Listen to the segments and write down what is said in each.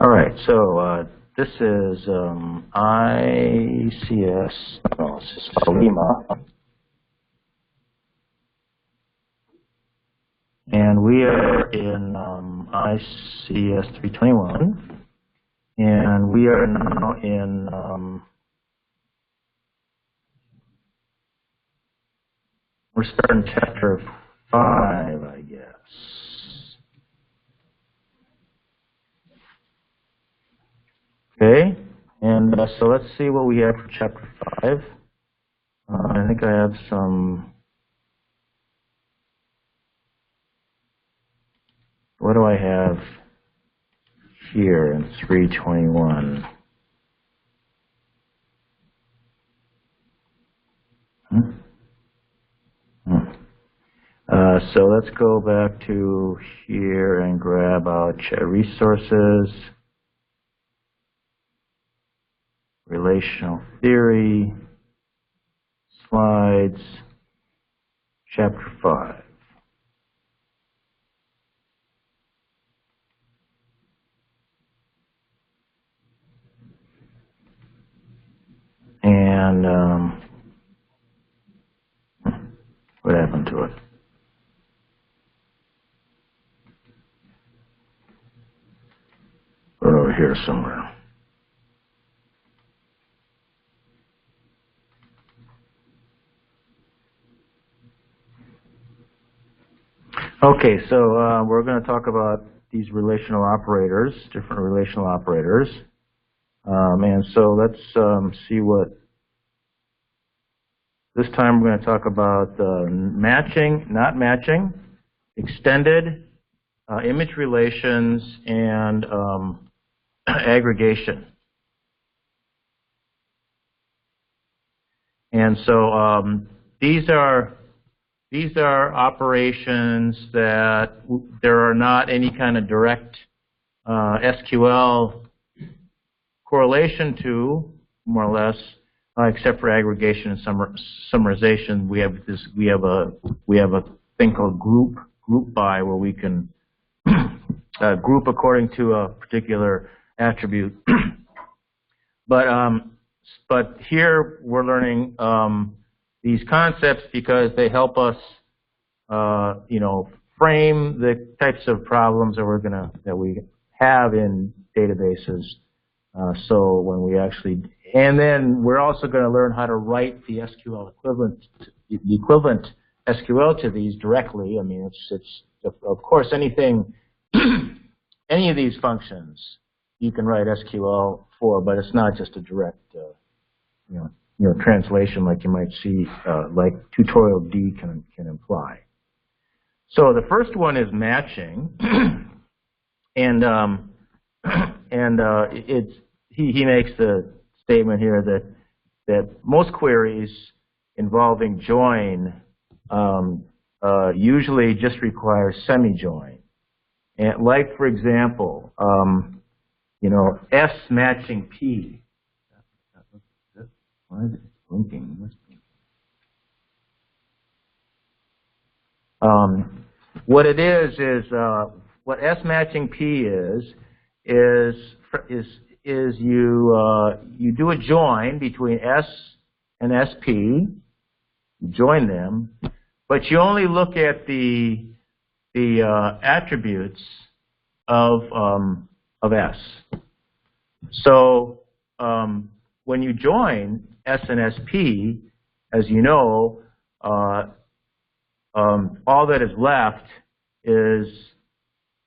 All right, so this is ICS, no, this is Lima, and we are in ICS321, and we are now in we're starting chapter 5, I guess. Okay, and so let's see what we have for chapter 5. I think I have some. What do I have here in 321? So let's go back to here and grab resources, relational theory, slides, chapter 5. And what happened to it? Or over here somewhere. Okay, so we're going to talk about these relational operators, different relational operators. And so let's see what, this time we're going to talk about matching, not matching, extended, image relations, and aggregation. And so these are operations that there are not any kind of direct SQL correlation to, more or less, except for aggregation and summarization. We have a thing called group by, where we can group according to a particular attribute. But here we're learning these concepts because they help us, frame the types of problems that we have in databases. So when we actually, and then we're also going to learn how to write the SQL equivalent, the equivalent SQL to these directly. I mean, it's of course anything, any of these functions you can write SQL for, but it's not just a direct, translation like you might see, like tutorial D can imply. So the first one is matching, and he makes the statement here that most queries involving join usually just require semi-join. And like, for example, S matching P. Why is it blinking? What it is what S matching P is you do a join between S and SP, you join them, but you only look at the attributes of S. So when you join S and SP, as you know, all that is left is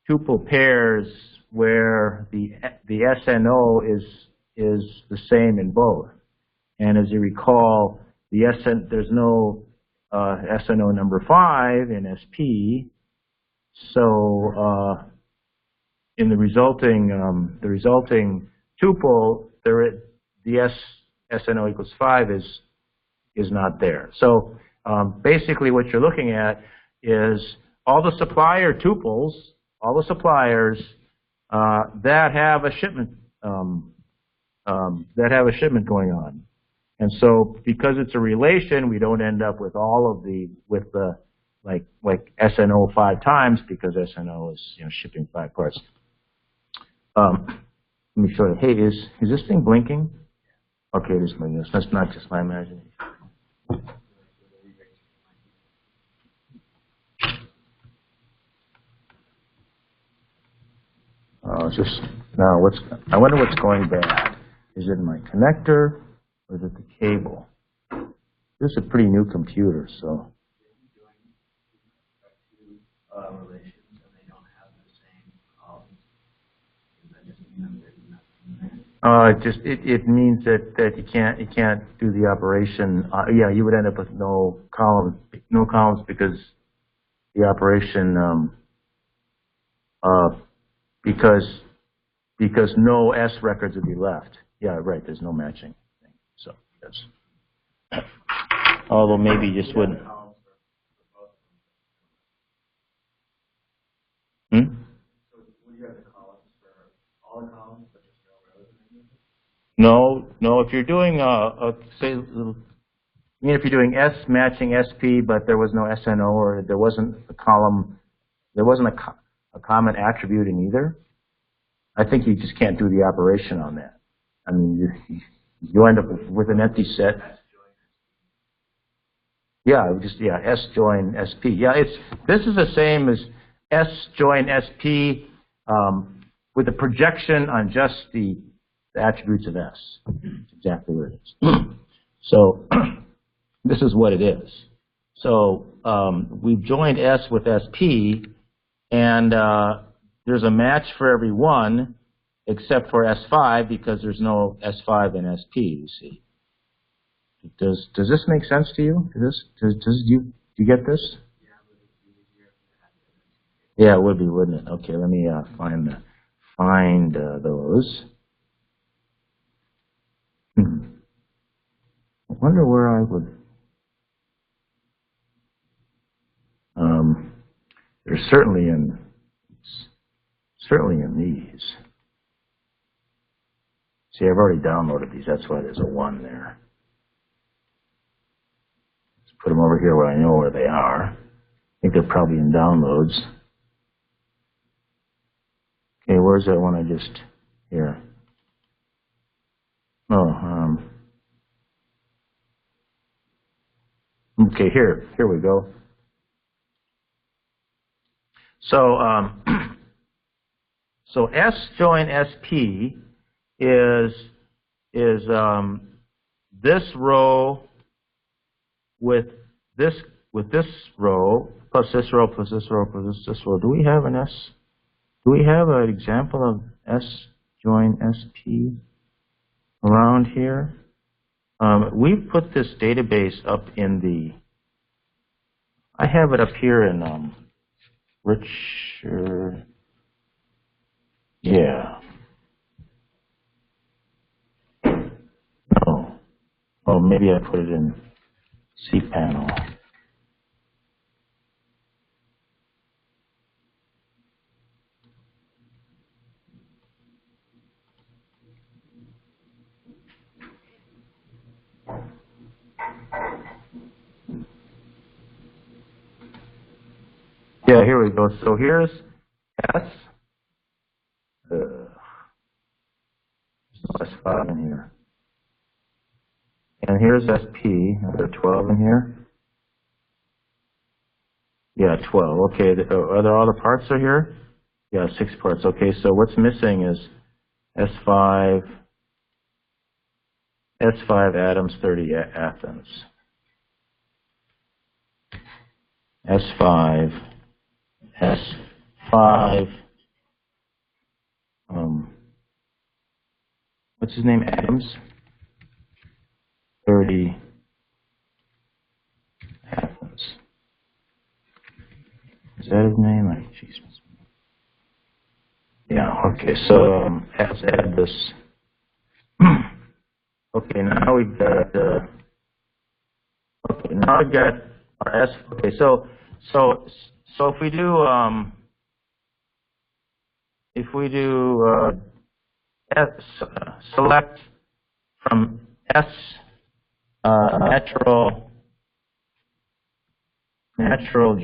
tuple pairs where the SNO is the same in both. And as you recall, there's no SNO number 5 in SP, so in the resulting tuple, the SNO equals 5 is not there. So basically, what you're looking at is all the supplier tuples, all the suppliers that have a shipment going on. And so because it's a relation, we don't end up with all of like SNO 5 times, because SNO is shipping 5 parts. Let me show you. Hey, is this thing blinking? Okay, it is blinking. That's not just my imagination. Just now, I wonder what's going bad. Is it in my connector or is it the cable? This is a pretty new computer, so. It means that you can't do the operation. Yeah, you would end up with no columns because the operation because no S records would be left. Yeah, right. There's no matching thing. So yes. Although maybe you just wouldn't. No. If you're doing say, if you're doing S matching SP, but there was no SNO or there wasn't a column, there wasn't a common attribute in either. I think you just can't do the operation on that. I mean, you end up with an empty set. Yeah, S join SP. Yeah, this is the same as S join SP with a projection on just the attributes of S. That's exactly what it is. So this is what it is. So we've joined S with SP, and there's a match for every one except for S5 because there's no S5 in SP, you see. Does this make sense to you? Do you get this? Yeah, it would be, wouldn't it? Okay, let me find those. I wonder where I would. They're certainly in these. See, I've already downloaded these. That's why there's a 1 there. Let's put them over here where I know where they are. I think they're probably in downloads. Okay, where's that one I just here? Oh, okay, here we go. So, so S join SP is this row with this row plus this row plus this row plus this row. Do we have an S? Do we have an example of S join SP around here? We've put this database up in the. I have it up here in Richard. Yeah. No. Oh, maybe I put it in cPanel. Yeah, here we go. So here's S. There's no S5 in here. And here's SP. Are there 12 in here? Yeah, 12. Okay, are there all the parts are here? Yeah, 6 parts. Okay, so what's missing is S5 atoms, 30 Athens. S5, what's his name, Adams? 30 Athens. Is that his name? Like, geez. Yeah, okay, so let's add this. Okay, now we've got, our S. Okay, so if we do, select from S natural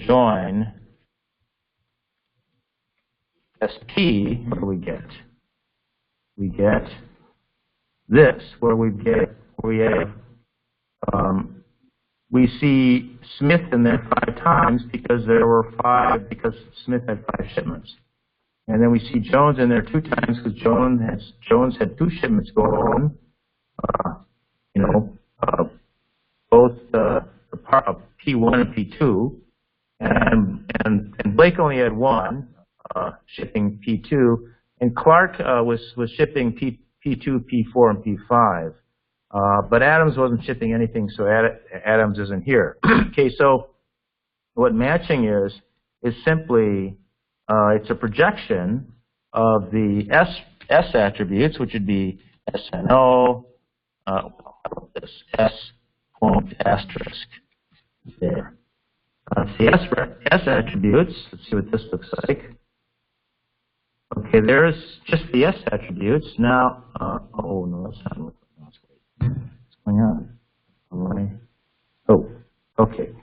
join SP, what do we get? we get this, where we have we see Smith in there 5 times because there were 5 because Smith had 5 shipments, and then we see Jones in there 2 times because Jones had 2 shipments go on. Both the part of P1 and P2, and Blake only had 1 shipping P2, and Clark was shipping P2, P4, and P5. But Adams wasn't shipping anything, so Adams isn't here. Okay, so what matching is simply it's a projection of the S attributes, which would be SNO, this S point asterisk there. It's the S attributes. Let's see what this looks like. Okay, there's just the S attributes. Now, oh no, that's not. What's going on? Oh, okay,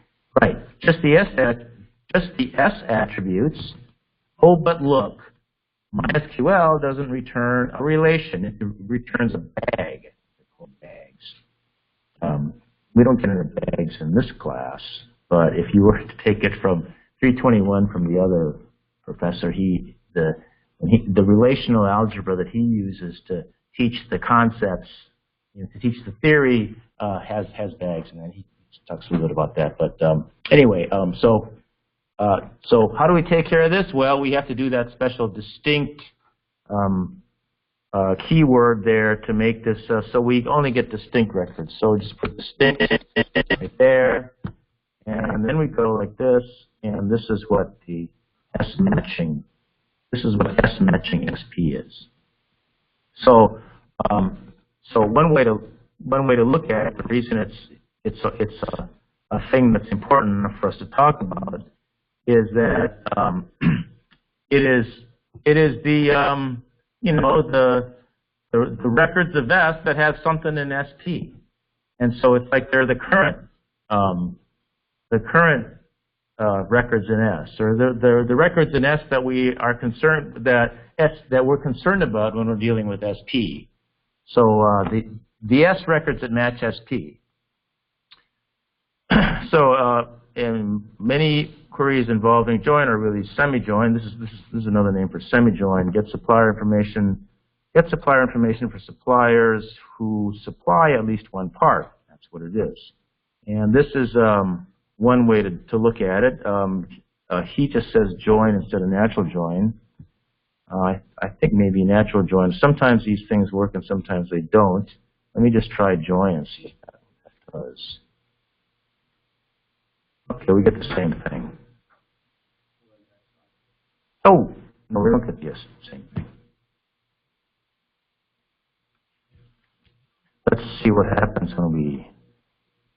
right. Just the S attributes. Oh, but look, MySQL doesn't return a relation; it returns a bag. They're called bags. We don't get into bags in this class, but if you were to take it from 321 from the other professor, the relational algebra that he uses to teach the concepts, to teach the theory, has bags, and then he talks a little bit about that. But anyway, so how do we take care of this? Well, we have to do that special distinct keyword there to make this so we only get distinct records. So just put distinct right there, and then we go like this, and this is what the S matching. This is what S matching SP is. So so one way to look at it, the reason it's a thing that's important enough for us to talk about, is that it is the the records of S that have something in SP, and so it's like they're the current records in S, or the records in S that we are concerned that we're concerned about when we're dealing with SP. So the S records that match SP. So in many queries involving join are really semi-join. This is another name for semi-join. Get supplier information for suppliers who supply at least one part. That's what it is. And this is one way to look at it. He just says join instead of natural join. I think maybe natural join. Sometimes these things work and sometimes they don't. Let me just try join and see what that does. Okay, we get the same thing. Oh, no, we don't get the same thing. Let's see what happens when we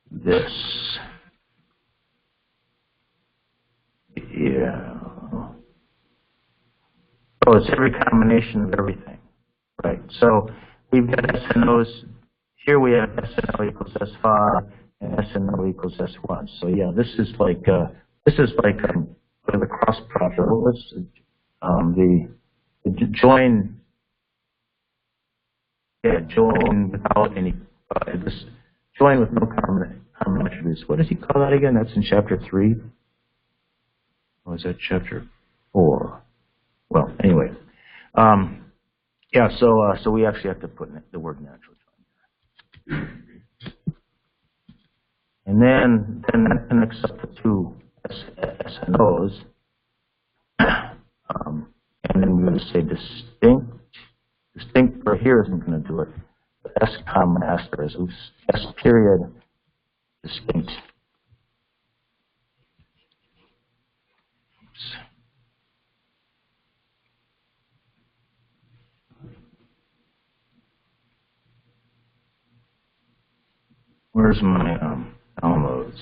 this. Yeah. Oh, it's every combination of everything. Right. So we've got SNOs. Here we have SNO equals S5 and SNO equals S1. So yeah, this is like the cross product. What's the join? Yeah, join without any. This join with no common attributes. What does he call that again? That's in chapter 3. Or is that chapter 4? Well, anyway, yeah. So we actually have to put the word natural join. And then that connects up to 2 SNOs, and then we're going to say distinct. Distinct for here isn't going to do it. The S comma asterisk is S period distinct. Oops. Where's my downloads?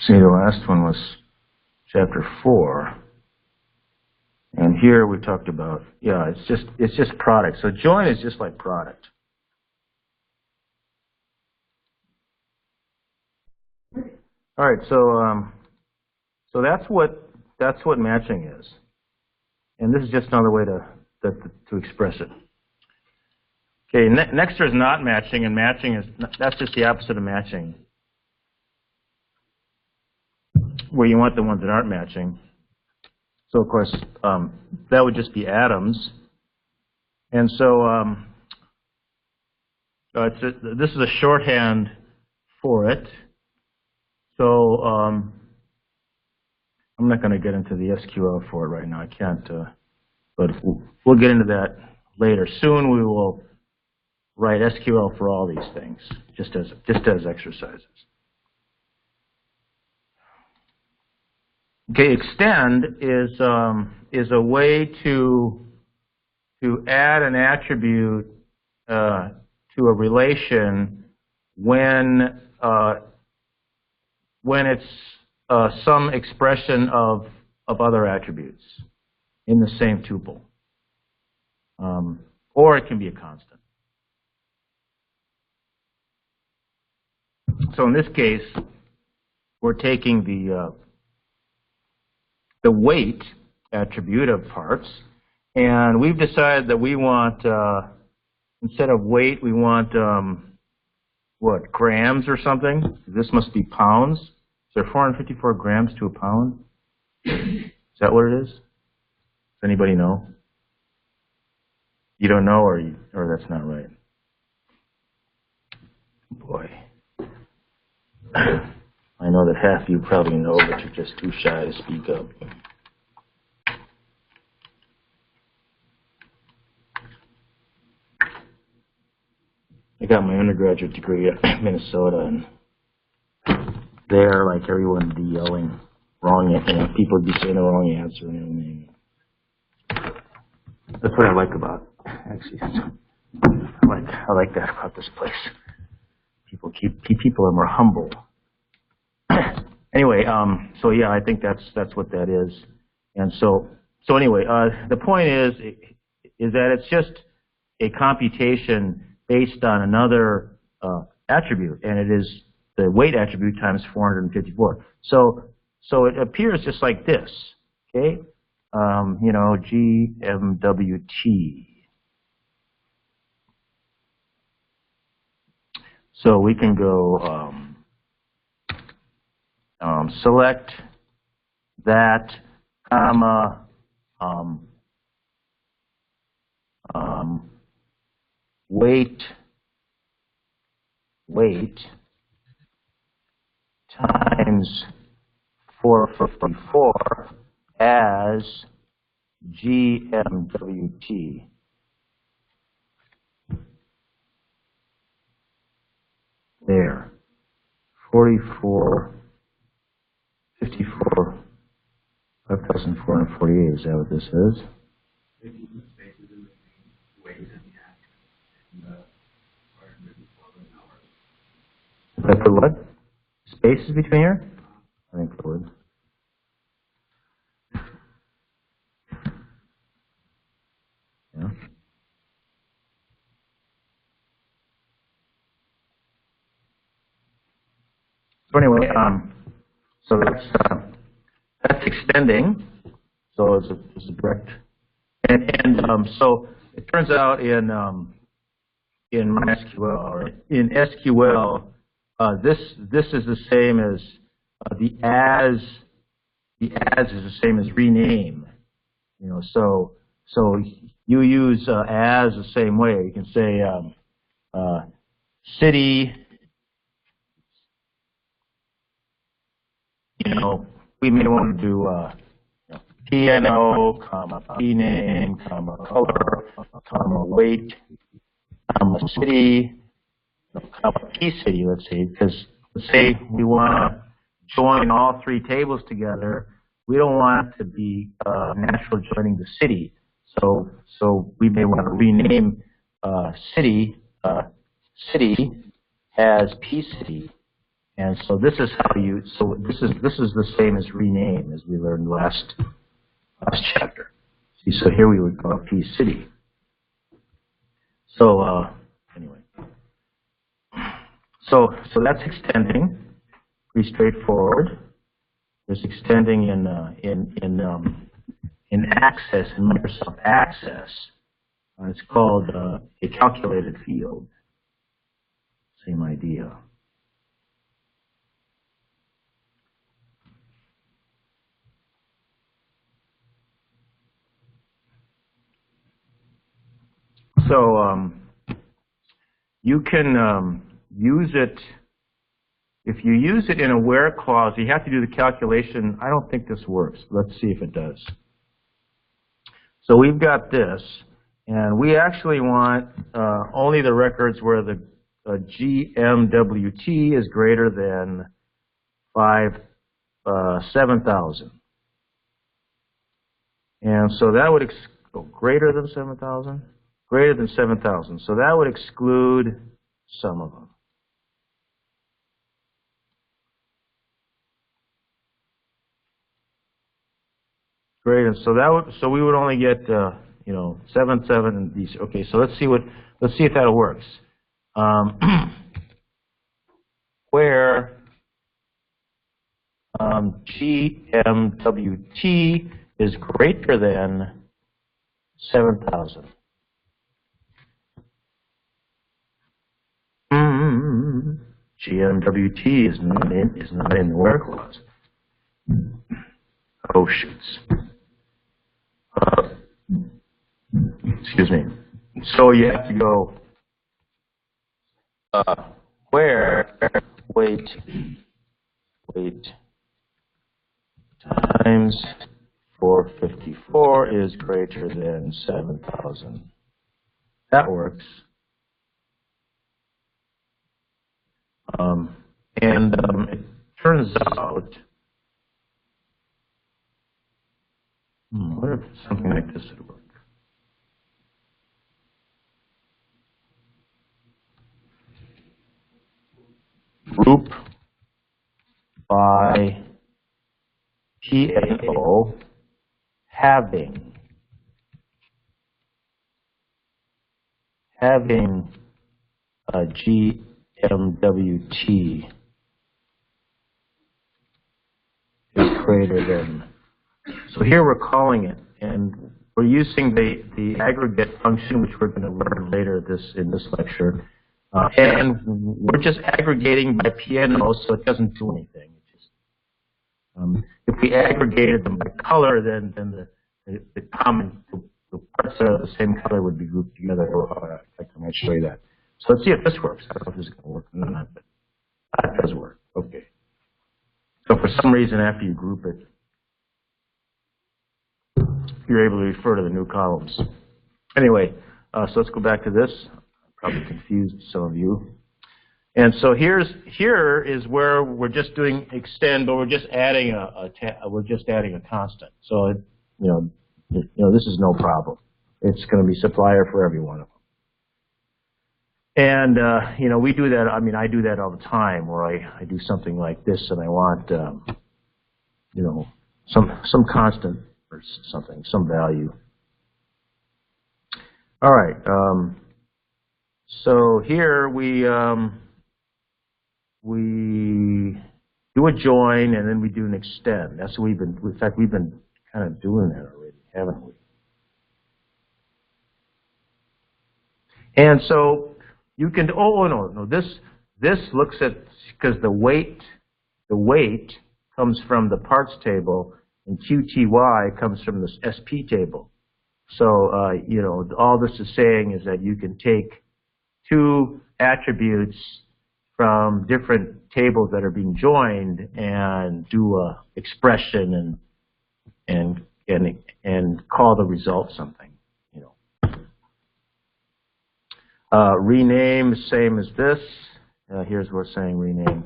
See, the last one was chapter 4. here we talked about, yeah, it's just product. So join is just like product. All right, so that's what matching is, and this is just another way to express it. Okay, next is not matching, and matching that's just the opposite of matching, where you want the ones that aren't matching. So of course that would just be atoms, and so this is a shorthand for it. So I'm not going to get into the SQL for it right now. I can't, but we'll get into that later. Soon we will write SQL for all these things, just as exercises. Okay, extend is a way to add an attribute to a relation when it's some expression of other attributes in the same tuple, or it can be a constant. So in this case, we're taking the weight attribute of parts, and we've decided that we want, instead of weight, we want, what, grams or something? This must be pounds. Is there 454 grams to a pound? Is that what it is? Does anybody know? You don't know, or that's not right? Boy. I know that half of you probably know, but you're just too shy to speak up. I got my undergraduate degree at Minnesota, and there, like, everyone would be yelling wrong, people would be saying the wrong answer and everything. That's what I like about, actually. I like that about this place. People are more humble. Anyway, so yeah, I think that's what that is. And so anyway, the point is that it's just a computation based on another attribute, and it is the weight attribute times 454. So it appears just like this, okay? You know, GMWT. So we can go select that, comma, weight times 454 as GMWT. There, 54, 5,448. Is that what this is? Is that for what? Spaces between here? I think it would. Yeah. So anyway, so that's extending. So it's a direct, and so it turns out in MySQL, or in SQL, this is the same as the as is the same as rename. You know, so you use as the same way. You can say city. You know, we may want to do PNO, comma, PName, comma, color, comma, weight, comma, city, comma, P-city, let's say, because let's say we want to join all three tables together. We don't want it to be natural joining the city. So we may want to rename city as P-city. And so this is how you. So this is the same as rename, as we learned last chapter. See, so here we would call P city. So anyway, so that's extending. Pretty straightforward. There's extending in Access, in Microsoft Access. It's called a calculated field. Same idea. So you can use it. If you use it in a where clause, you have to do the calculation. I don't think this works. Let's see if it does. So we've got this, and we actually want only the records where the GMWT is greater than 7,000. And so that would greater than 7,000? Greater than 7,000. So that would exclude some of them. Great, so we would only get 7, and these. Okay, so let's see if that works. Where GMWT is greater than 7,000. GMWT is not in the where clause. Oh shoots. Excuse me. So you have to go where wait times 454 is greater than 7,000. That works. It turns out, what if something like this would work? Group by PAO having a GMWT is greater than. So here we're calling it, and we're using the aggregate function, which we're going to learn later in this lecture. And we're just aggregating by PNO, so it doesn't do anything. It just, if we aggregated them by color, then the parts that are the same color would be grouped together. In fact, I might show you that. So let's see if this works. I don't know if this is going to work or not, but that does work. Okay. So for some reason, after you group it, you're able to refer to the new columns. Anyway, so let's go back to this. Probably confused some of you. And so here is where we're just doing extend, but we're just adding a constant. So this is no problem. It's going to be supplier for every one of them. And we do that. I mean, I do that all the time, where I do something like this, and I want some constant or something, some value. All right. So here we do a join, and then we do an extend. That's what we've been. In fact, we've been kind of doing that already, haven't we? And so you can. Oh no. This looks at, because the weight comes from the parts table, and QTY comes from the SP table. So all this is saying is that you can take two attributes from different tables that are being joined and do a expression and call the result something. Rename, same as this. Here's where we're saying rename.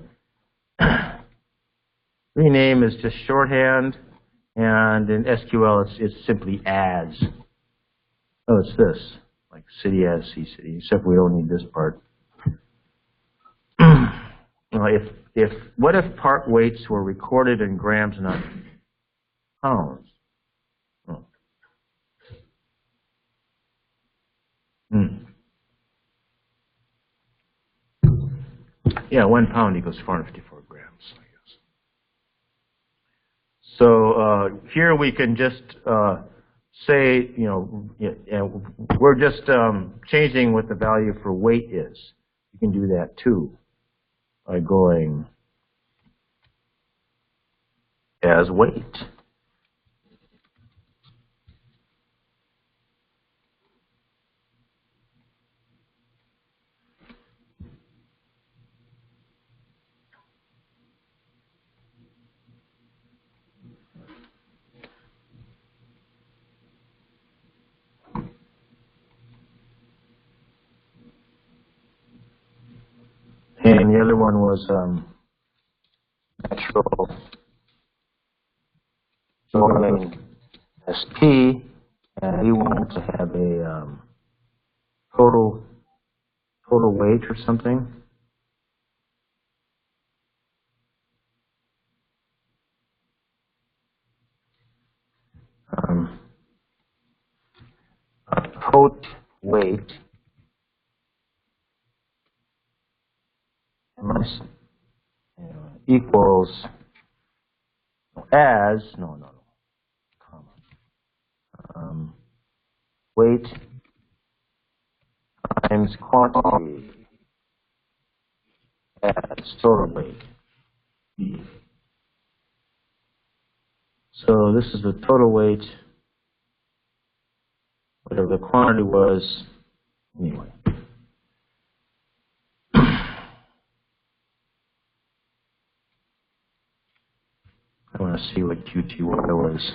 Rename is just shorthand, and in SQL it's simply as. Oh, it's this. Like city as C city, except we don't need this part. What if part weights were recorded in grams, not pounds? Oh. Yeah, 1 pound equals 454 grams, I guess. So here we can just say, we're just changing what the value for weight is. You can do that too by going as weight. And the other one was natural joining SP, and we want to have a total weight or something. Total weight equals as weight times quantity as total weight. So this is the total weight, whatever the quantity was, anyway. I want to see what QTY was.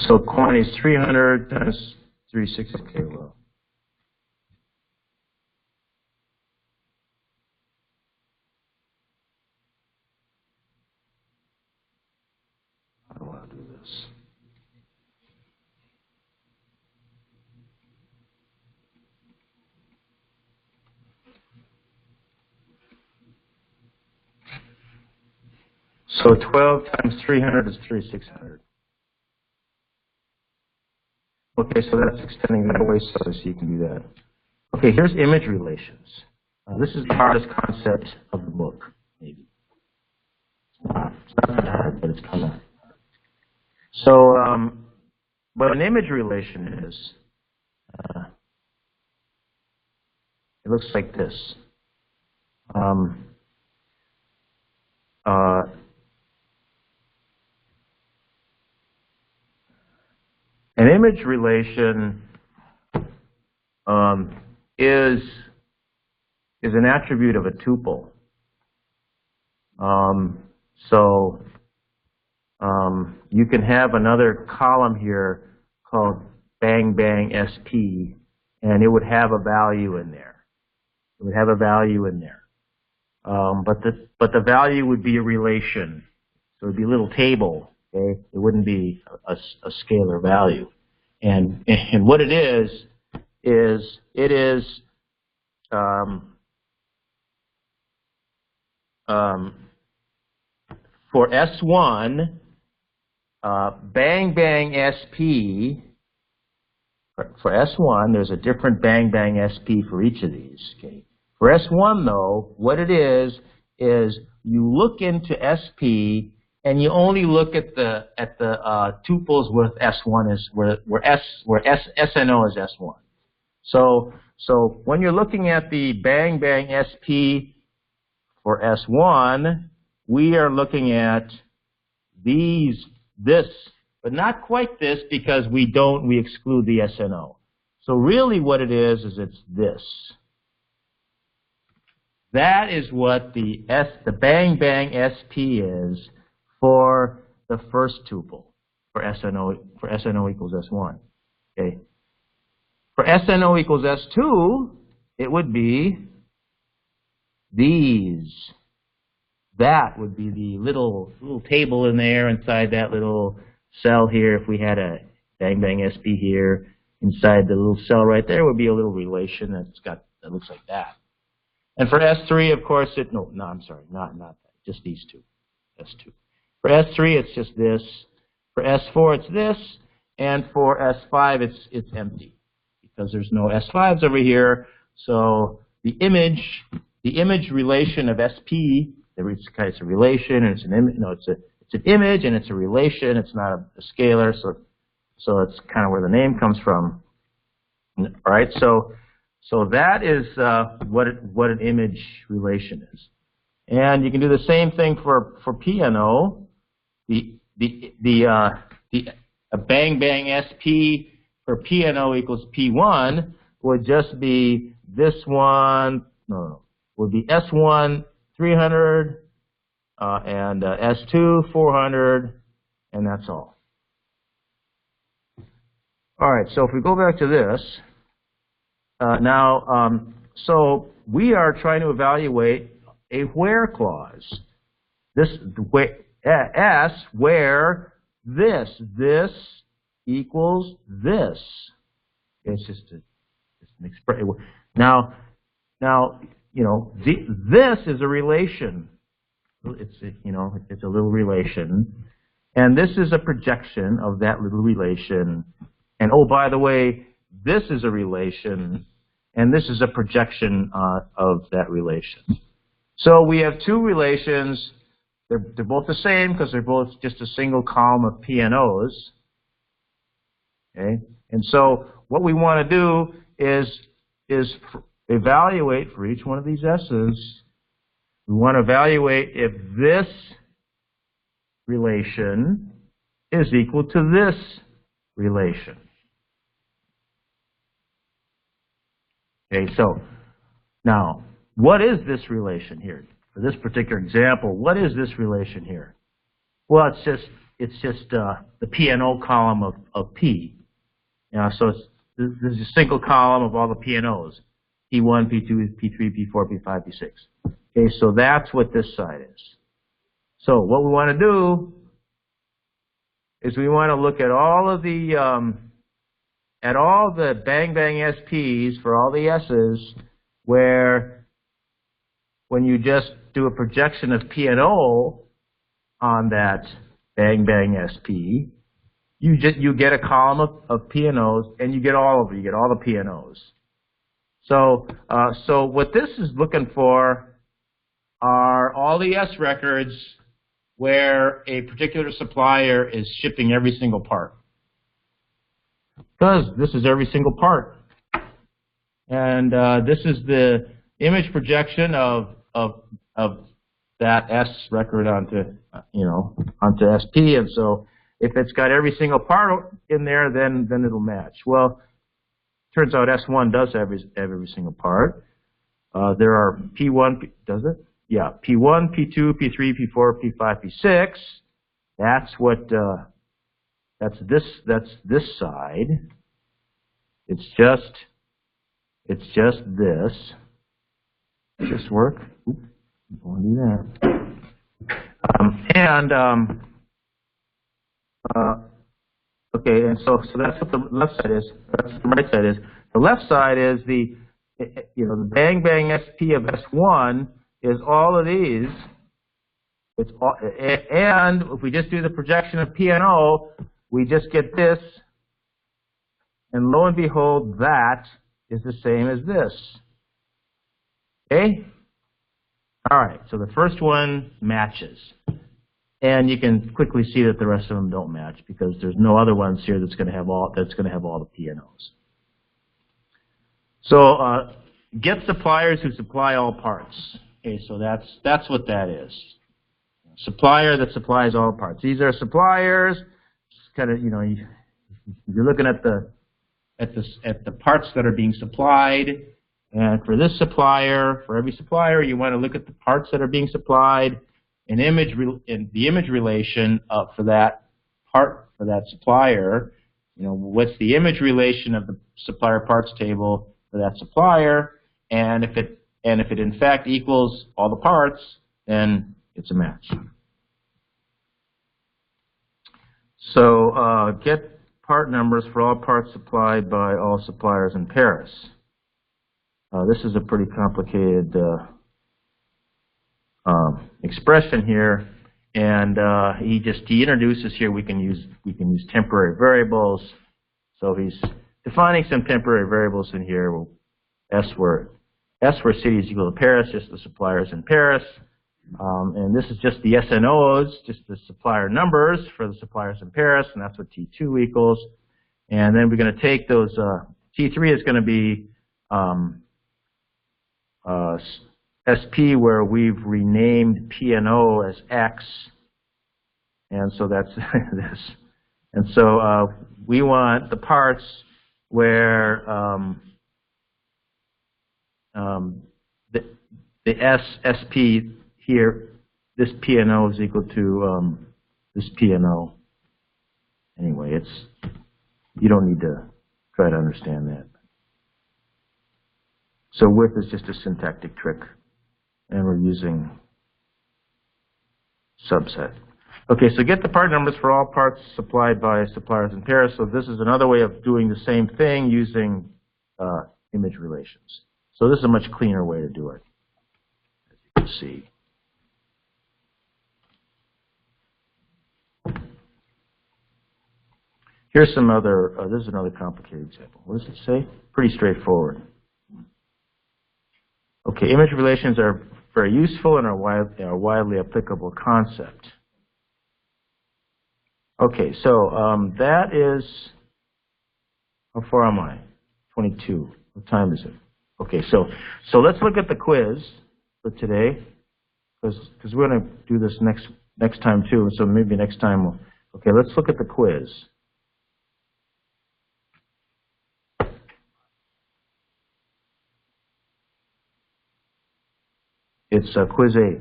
So quantity is 300 times 36. Okay, well. How do I do this? So 12 times 300 is 3600. Okay, so that's extending that way so you can do that. Okay, here's image relations. This is the hardest concept of the book, maybe. It's not that hard, but it's kind of. So, what an image relation is, it looks like this. An image relation is an attribute of a tuple. You can have another column here called bang bang SP, and it would have a value in there. It would have a value in there, but the value would be a relation. So it would be a little table. Okay, it wouldn't be a scalar value. And what it is for S1, bang bang SP, for S1, there's a different bang bang SP for each of these. Okay. For S1, though, what it is you look into SP and you only look at the tuples where S1 is where SNO is S1. So when you're looking at the bang bang SP for S1, we are looking at this, but not quite this because we exclude the SNO. So really what it is it's this. That is what the bang bang SP is for the first tuple for SNO equals S1. Okay. For SNO equals S2, it would be these. That would be the little table in there inside that little cell here. If we had a bang bang SP here, inside the little cell right there would be a little relation that looks like that. And for S3, of course, I'm sorry, not that, just these two, S2. For S3, it's just this. For S4, it's this, and for S5, it's empty because there's no S5s over here. So the image relation of SP, it's a relation, and it's an image. No, it's an image, and it's a relation. It's not a scalar, so it's kind of where the name comes from. All right, so that is what an image relation is, and you can do the same thing for PNO. A bang bang SP for PNO equals P1 would just be this one. No, would be S1 300 and S2 400, and that's all. All right, so if we go back to this, so we are trying to evaluate a where clause. This S where this equals this. It's just an expression. Now, you know, this is a relation. It's a little relation, and this is a projection of that little relation. And oh, by the way, this is a relation, and this is a projection of that relation. So we have two relations. They're both the same because they're both just a single column of PNOs. Okay, and so what we want to do is evaluate for each one of these S's. We want to evaluate if this relation is equal to this relation. Okay, so now what is this relation here? For this particular example, what is this relation here? Well, it's just the PNO column of P. So this is a single column of all the PNOs. P1, P2, P3, P4, P5, P6. Okay, so that's what this side is. So what we want to do is we want to look at all of the bang bang SPs for all the S's, where when you just do a projection of PNO on that bang bang SP, you get a column of PNOs, and you get all of it. You get all the PNOs. So what this is looking for are all the S records where a particular supplier is shipping every single part. Because this is every single part. And this is the image projection of that S record onto SP, and so if it's got every single part in there, then it'll match. Well, turns out S1 does have every single part. There are P1, does it? Yeah, P1, P2, P3, P4, P5, P6. That's what that's this side. It's just this. Does this work? Oops, I don't want to do that. Okay, and so that's what the left side is. That's what the right side is. The left side is the bang bang SP of S1 is all of these. It's all, and if we just do the projection of PNO, we just get this, and lo and behold, that is the same as this. Okay? All right, so the first one matches. And you can quickly see that the rest of them don't match because there's no other ones here that's going to have all the PNOs. So get suppliers who supply all parts. Okay, so that's what that is. Supplier that supplies all parts. These are suppliers. It's kind of, you're looking at the parts that are being supplied. And for this supplier, for every supplier, you want to look at the parts that are being supplied, and the image relation for that part, for that supplier. What's the image relation of the supplier parts table for that supplier? And if it in fact equals all the parts, then it's a match. So get part numbers for all parts supplied by all suppliers in Paris. This is a pretty complicated expression here, and he introduces here we can use temporary variables. So he's defining some temporary variables in here. Well, S where city is equal to Paris, just the suppliers in Paris. And this is just the SNOs, just the supplier numbers for the suppliers in Paris, and that's what T2 equals. And then we're going to take those, T3 is going to be SP, where we've renamed P&O as X. And so that's this. And so we want the parts where the SP here, this P&O is equal to this P&O. Anyway, you don't need to try to understand that. So width is just a syntactic trick, and we're using subset. Okay, so get the part numbers for all parts supplied by suppliers in Paris. So this is another way of doing the same thing using image relations. So this is a much cleaner way to do it, as you can see. Here's some other, this is another complicated example. What does it say? Pretty straightforward. Okay, image relations are very useful and are widely applicable concept. Okay, so that is, how far am I? 22. What time is it? Okay, so let's look at the quiz for today, because we're going to do this next time too. So maybe next time okay, let's look at the quiz. It's quiz 8.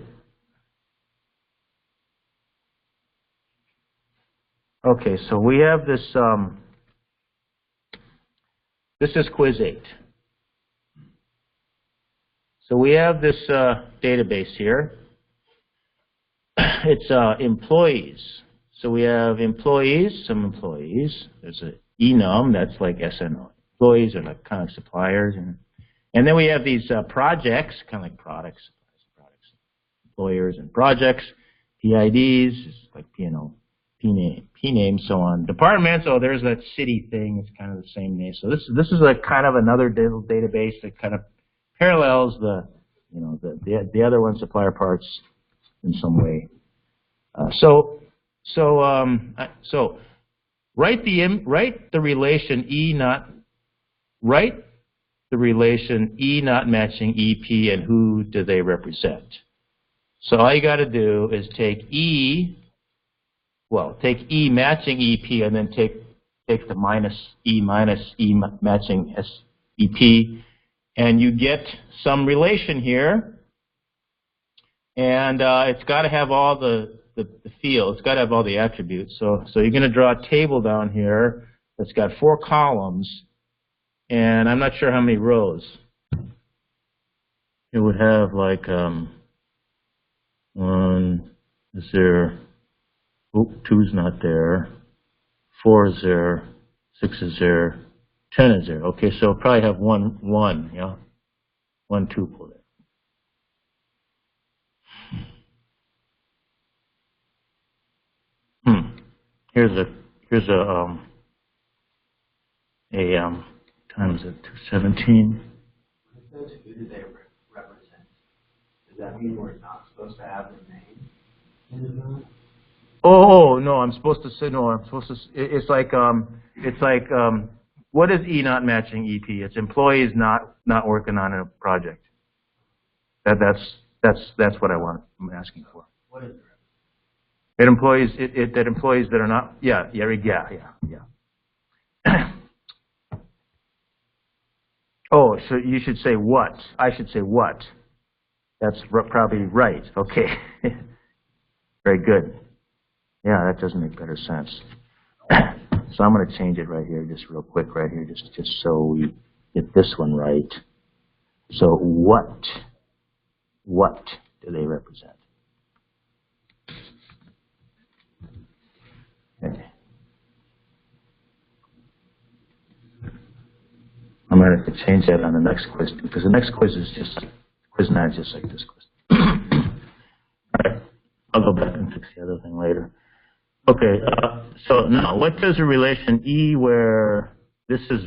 Okay, so we have this. This is quiz 8. So we have this database here. It's employees. So we have employees, some employees. There's an enum, that's like SNO. Employees are like kind of suppliers, and then we have these projects, kind of like products, employers and projects. PIDs is like P&O, P name, so on. Departments, oh, there's that city thing. It's kind of the same name. So this is a kind of another database that kind of parallels the other one, supplier parts, in some way. So write the relation E not matching EP, and who do they represent? So all you got to do is take E matching EP, and then take the minus E matching EP, and you get some relation here, and it's got to have all the fields. It's got to have all the attributes. So you're going to draw a table down here that's got 4 columns, and I'm not sure how many rows. It would have like 1 is there. Oh, 2's not there. 4 is there. 6 is there. 10 is there. Okay, so probably have 1, yeah, 1 tuple there. Here's a time is it 217? Who do they represent? Does that mean we're not supposed to have the name in the node? Oh no, I'm supposed to say no. I'm supposed to. It's like what is E not matching EP? It's employees not working on a project. That's what I'm asking for. What is it? That employees that are not. Yeah. Oh, so you should say what? I should say what? That's probably right. Okay. Very good. Yeah, that doesn't make better sense. So I'm going to change it right here, just real quick, right here, just so we get this one right. So what do they represent? Okay. I'm going to have to change that on the next quiz, because the next quiz is quiz 9 is just like this quiz. All right, I'll go back and fix the other thing later. Okay, so now what is a relation E where this is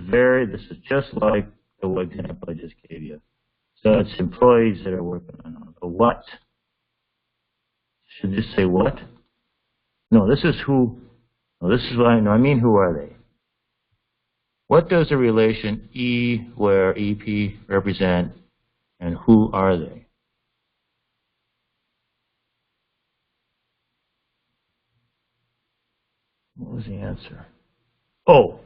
just like the example I just gave you. So it's employees that are working on a what? Should this say what? No, this is who. No, this is what I know. I mean, who are they? What does the relation E where EP represent, and who are they? What was the answer? Oh,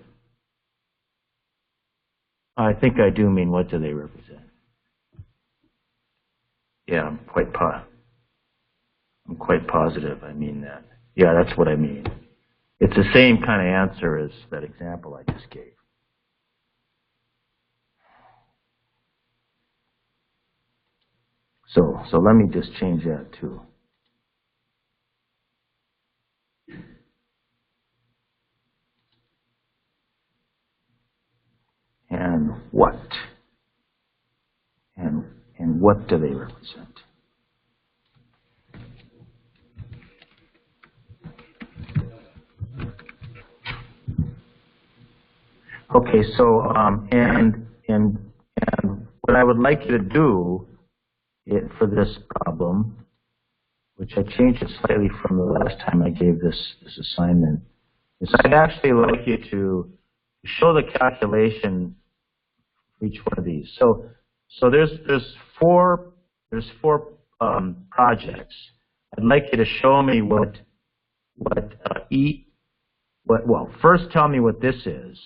I think I do mean what do they represent. Yeah, I'm quite positive I mean that. Yeah, that's what I mean. It's the same kind of answer as that example I just gave. So let me just change that too. And what? And what do they represent? Okay, so and what I would like you to do for this problem, which I changed it slightly from the last time I gave this assignment, is I'd actually like you to show the calculation for each one of these. So there's four projects. I'd like you to show me well, first tell me what this is.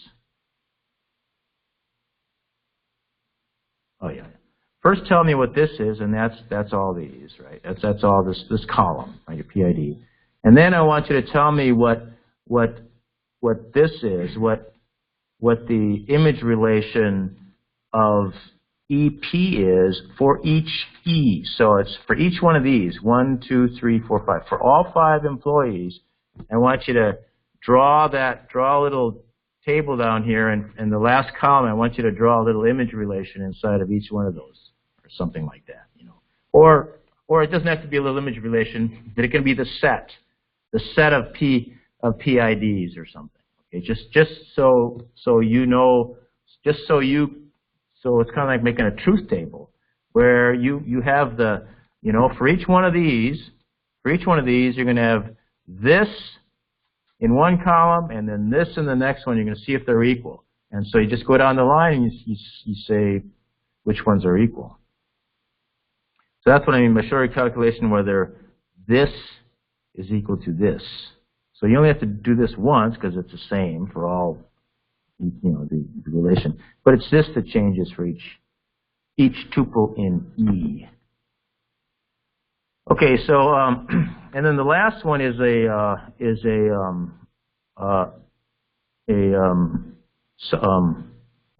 Oh yeah. First tell me what this is, and that's all these, right? That's all this column, right? Your PID. And then I want you to tell me what this is, what the image relation of EP is for each E. So it's for each one of these, 1, 2, 3, 4, 5. For all 5 employees, I want you to draw a little table down here, and in the last column, I want you to draw a little image relation inside of each one of those, or something like that, you know. Or it doesn't have to be a little image relation, but it can be the set of PIDs or something. Okay, just so you know, so it's kind of like making a truth table, where you have the, you know, for each one of these, you're going to have this in one column, and then this in the next one. You're going to see if they're equal. And so you just go down the line and you say which ones are equal. So that's what I mean by showing a calculation whether this is equal to this. So you only have to do this once because it's the same for all, you know, the relation. But it's this that changes for each tuple in E. Okay, so and then the last one is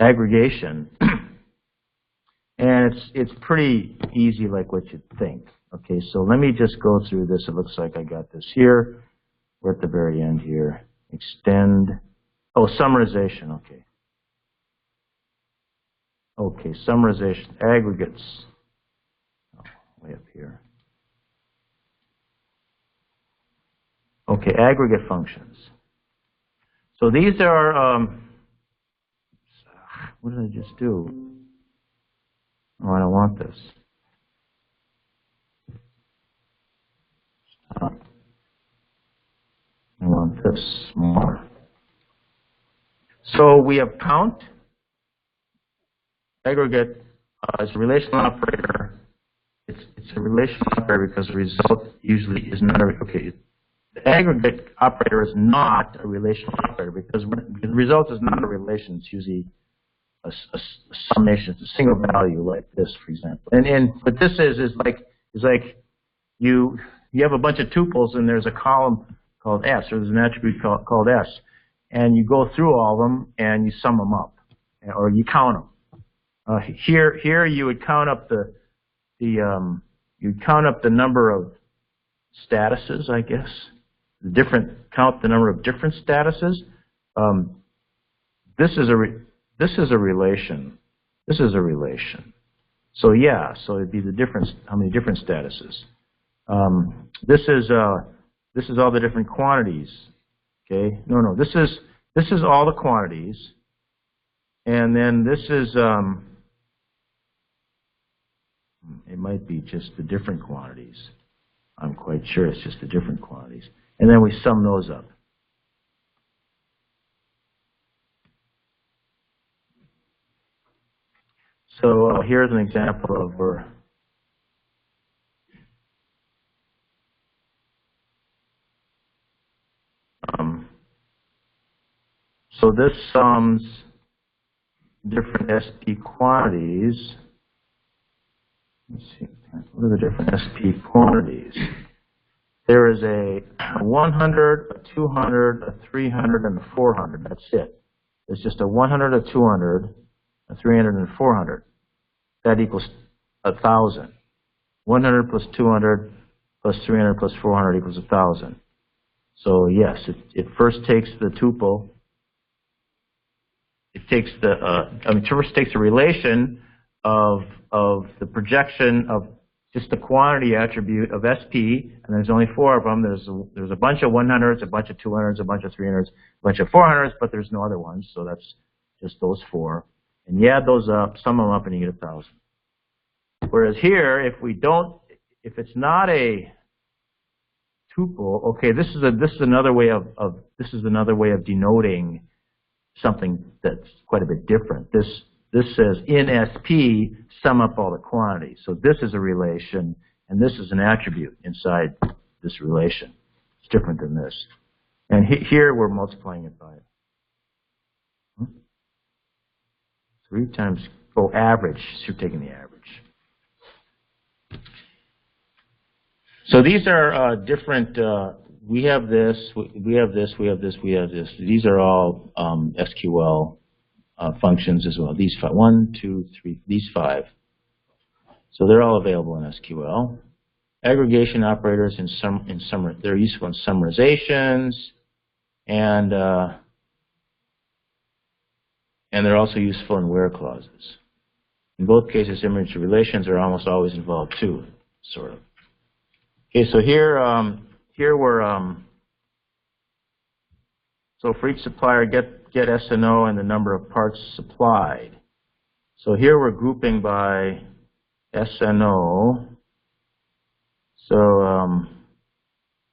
aggregation, and it's pretty easy, like what you'd think. Okay, so let me just go through this. It looks like I got this here. We're at the very end here. Extend. Oh, summarization. Okay. Okay, summarization. Aggregates. Oh, way up here. Okay, aggregate functions. So these are, what did I just do? Oh, I don't want this. Stop. I want this more. So we have count. Aggregate is a relational operator. It's a relational operator because the result usually is not a, okay. The aggregate operator is not a relational operator because the result is not a relation. It's usually a summation. It's a single value like this, for example. And what this is like you have a bunch of tuples and there's a column called S, or there's an attribute called S, and you go through all of them and you sum them up, or you count them. Here you would count up you'd count up the number of statuses, I guess. Count the number of different statuses. This is a relation. This is a relation. So yeah, so it'd be the difference. How many different statuses? This is all the different quantities. Okay. No. This is all the quantities. And then this is, it might be just the different quantities. I'm quite sure it's just the different quantities. And then we sum those up. So here's an example of where so this sums different SP quantities. Let's see, what are the different SP quantities? There is a 100, a 200, a 300, and a 400. That's it. There's just a 100, a 200, a 300, and a 400. That equals 1,000. 100 plus 200 plus 300 plus 400 equals 1,000. So yes, it first takes the tuple. It takes the, first takes the relation of the projection of just the quantity attribute of SP, and there's only 4 of them. There's a bunch of 100s, a bunch of 200s, a bunch of 300s, a bunch of 400s, but there's no other ones, so that's just those 4. And you add those up, sum them up, and you get 1,000. Whereas here, if it's not a tuple, okay, this is another way of denoting something that's quite a bit different. This says in SP, sum up all the quantities. So this is a relation, and this is an attribute inside this relation. It's different than this. And here we're multiplying it by 3 times, average. So you're taking the average. So these are different, we have this, we have this, we have this, we have this. These are all SQL functions as well. These 5, 1, 2, 3, these 5. So they're all available in SQL. Aggregation operators they're useful in summarizations, and they're also useful in where clauses. In both cases, image relations are almost always involved too, sort of. Okay, so here we're so for each supplier, get S&O and the number of parts supplied. So here we're grouping by S&O. So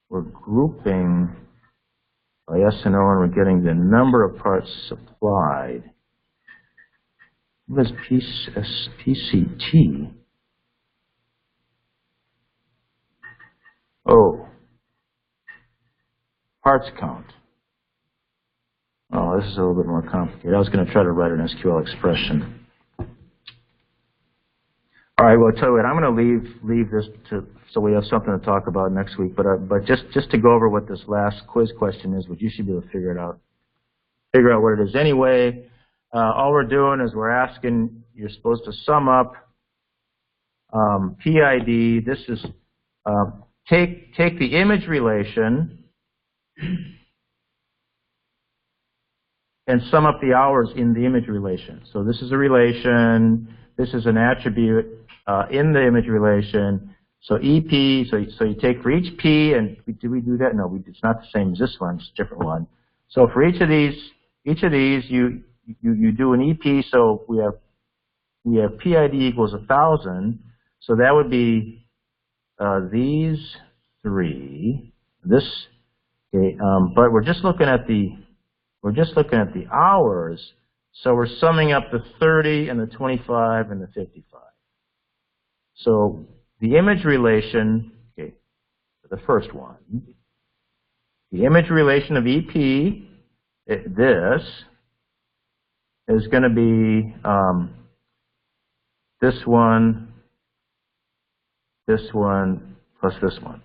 we're grouping by S&O, and we're getting the number of parts supplied. What is PCT? Oh, parts count. Oh, this is a little bit more complicated. I was going to try to write an SQL expression. All right, well, I'll tell you what, I'm going to leave this so we have something to talk about next week. But just to go over what this last quiz question is, what you should be able to figure out what it is anyway. All we're doing is we're asking, you're supposed to sum up PID. This is take the image relation and sum up the hours in the image relation. So this is a relation. This is an attribute in the image relation. So EP. So you take for each P, and did we do that? No, it's not the same as this one. It's a different one. So for each of these, you do an EP. So we have PID equals 1,000. So that would be these 3. This. Okay, but we're just looking at the hours. So we're summing up the 30 and the 25 and the 55. So the image relation, okay, for the first one, the image relation of EP, this is going to be this one plus this one.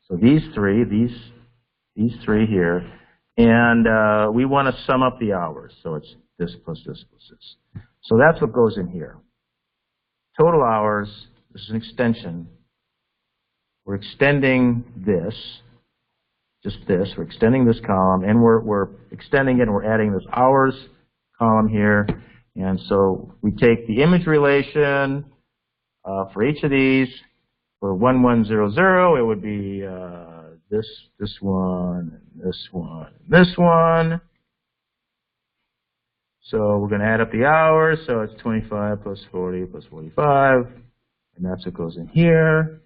So these 3 here, and we want to sum up the hours. So it's this plus this plus this. So that's what goes in here. Total hours. This is an extension. We're extending this, just this. We're extending this column, and we're extending it, and we're adding this hours column here. And so we take the image relation for each of these. For 1100, it would be this one, and this one, and this one. So we're going to add up the hours. So it's 25 plus 40 plus 45. And that's what goes in here.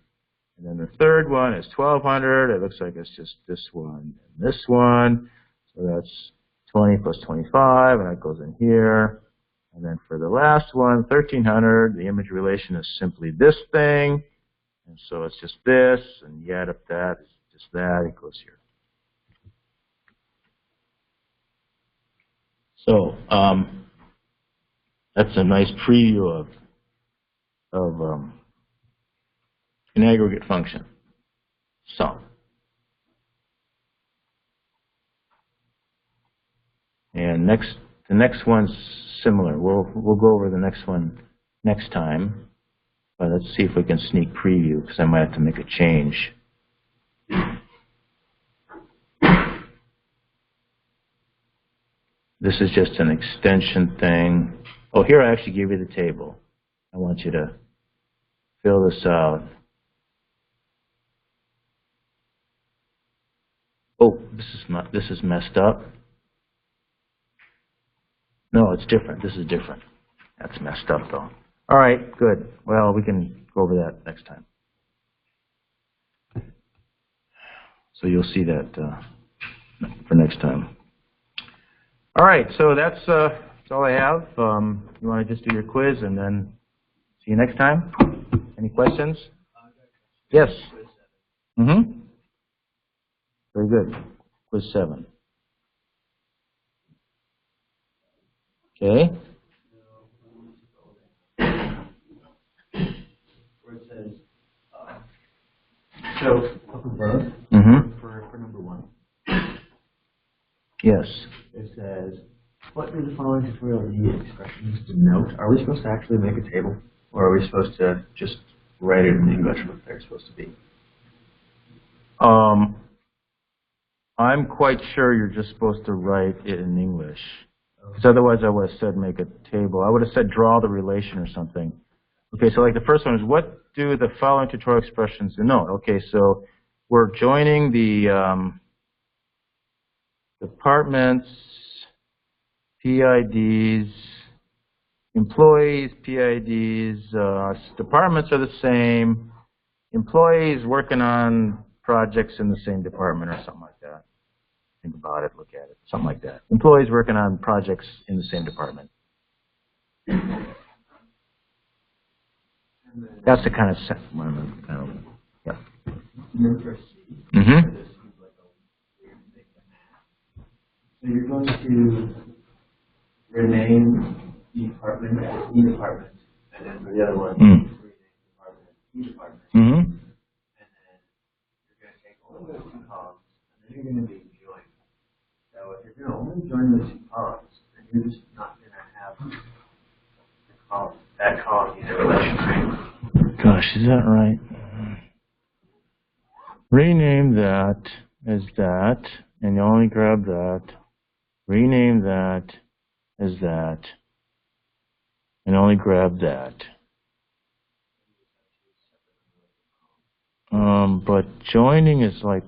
And then the third one is 1,200. It looks like it's just this one and this one. So that's 20 plus 25, and that goes in here. And then for the last one, 1,300, the image relation is simply this thing. And so it's just this, and you add up that, it's just that, it goes here. So that's a nice preview of an aggregate function, sum. And the next one's similar. We'll go over the next one next time. But let's see if we can sneak preview, because I might have to make a change. This is just an extension thing. Oh, here I actually give you the table. I want you to fill this out. Oh, this is messed up. No, it's different. This is different. That's messed up, though. All right, good. Well, we can go over that next time. So you'll see that for next time. All right, so that's all I have. You want to just do your quiz and then see you next time? Any questions? Yes. Mm-hmm. Very good. Quiz 7. Okay. Where it says, so up above, for number 1, Yes. it says, what do the following tutorial need expressions denote? Are we supposed to actually make a table? Or are we supposed to just write it in English what they're supposed to be? I'm quite sure you're just supposed to write it in English. Because otherwise I would have said make a table. I would have said draw the relation or something. Okay, so like the first one is, what do the following tutorial expressions denote? Okay, so we're joining the departments, PIDs, employees, PIDs, departments are the same, employees working on projects in the same department or something like that. Think about it, look at it, something like that. Employees working on projects in the same department. That's the kind of one. Yeah. Mm-hmm. So you're going to rename the department as E department, and then for the other one, rename the department as E department. Mm-hmm. And then you're going to take all those 2 columns, and then you're going to be joining. So if you're going to only join those 2 columns, then you're just not going to have that column in a relation. Gosh, is that right? Rename that as that, and you only grab that. Rename that as that, and only grab that. But joining is like,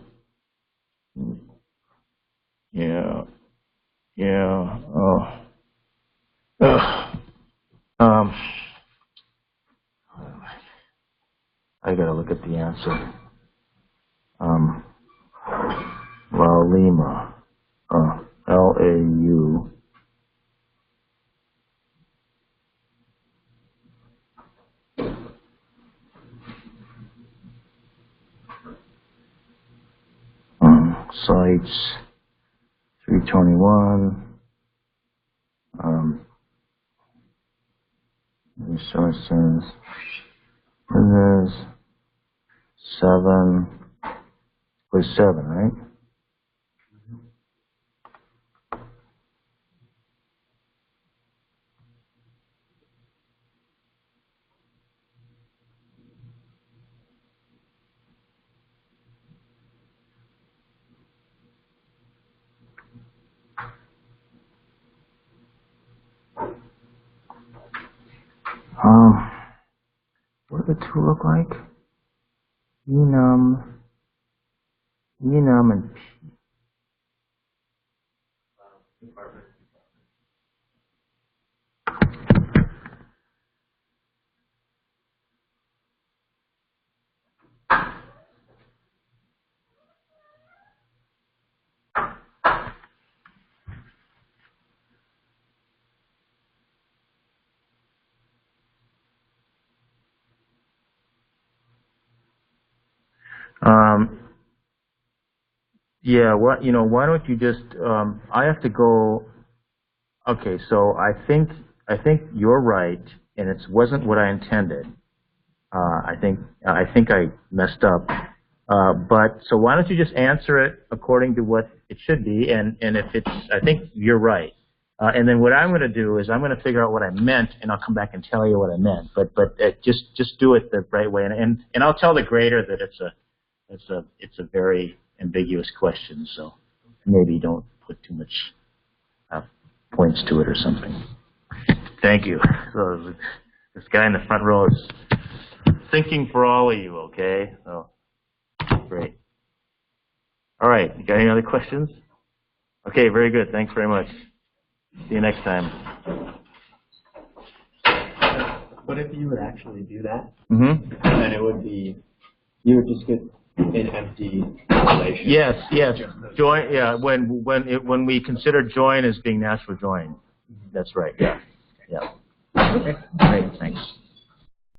yeah, oh, I gotta look at the answer. Lima, Lau. Sites, 321, resources, there's 7, was 7, right? What do the 2 look like? Enum, and P. Yeah, why don't you just, I have to go, okay, so I think you're right, and it wasn't what I intended. I think I messed up. But so why don't you just answer it according to what it should be, and if it's, I think you're right. And then what I'm going to do is I'm going to figure out what I meant, and I'll come back and tell you what I meant. But just do it the right way, and I'll tell the grader that it's a very ambiguous question, so maybe don't put too much points to it or something. Thank you. So this guy in the front row is thinking for all of you, okay? So great. All right, you got any other questions? Okay, very good. Thanks very much. See you next time. What if you would actually do that? Mm-hmm. And then it would be, you would just get an empty relation. Yes. Join. Yeah. When we consider join as being natural join, that's right. Yeah. Okay. Great. Thanks.